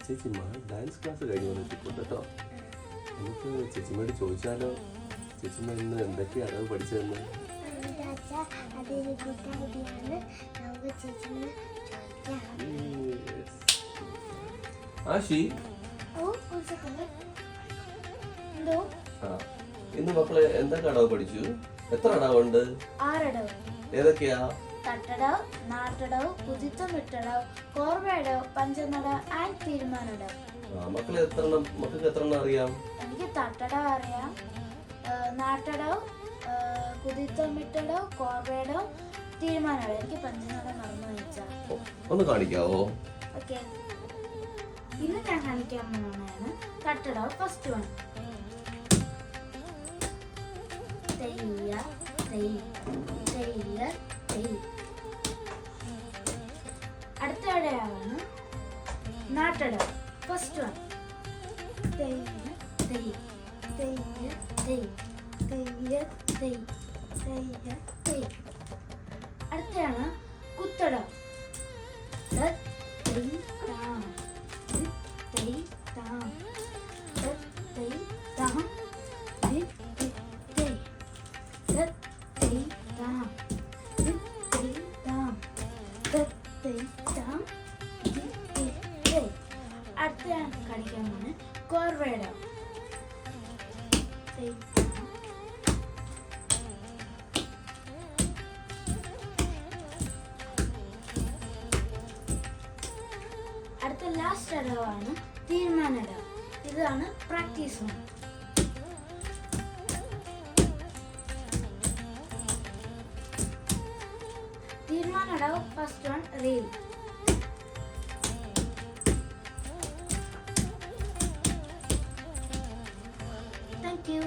ചേച്ചിമ്മ dance class കഴിഞ്ഞ് വന്നിട്ടിപ്പോൾ കേട്ടോ. നമുക്ക് ചേച്ചിമ്മയോട് ചോദിച്ചാലോ, ചേച്ചിമ്മ ഇന്ന് എന്തൊക്കെ അടവ് പഠിച്ചതെന്ന്? ആഷി, ഇന്ന് മക്കളെ എന്തൊക്കെ അടവ് പഠിച്ചു? എത്ര അടവുണ്ട്? 6 അടവ്. ഏതൊക്കെയാ? തട്ടടവ്, നാട്ടടവ്, കുതിത്തമിട്ടടവ്, കോർവടവ്, പഞ്ചനടവ് ആൻഡ് തീരുമാനടവ്. മക്കൾക്ക് എത്ര അറിയാം? എനിക്ക് തട്ടടവ് അറിയാം, നാട്ടടവ്, കുതിത്തമിട്ടടവ്, കോർവടവ്, തീരുമാനടവ്. എനിക്ക് പഞ്ചനടവ് മറന്നു വെച്ചാ ഒന്ന് കാണിക്കാവോ? ഓക്കെ, ഇന്ന് ഞാൻ കാണിക്കാൻ പോകുന്നതാണ് തട്ടടവ്. First one. തെയ്യ തെയ് തെയ്യ തെയ്. അടുത്ത അടയാണ് നാട്ടടവ്. First one. തെയ്യ തെയ് തെയ്യ തെയ് തെയ്യ തെയ് തെയ്യ തെയ്. അടുത്തയാണ് കുത്തടവ്. തെയ് താം തെയ് താം തെയ് താം തെയ് തെയ് തെയ് താം തെയ് താം തെയ് താം തെയ്. അടുത്ത കളിക്കാൻ പോകുന്നത് കോർവടവ്. തെയ് താം അടുത്ത ലാസ്റ്റ് അടവാണ് തീരുമാനടവ്. ഇതാണ് പ്രാക്ടീസ് വൺ. തീരുമാനടവ്. First one reel. Thank you.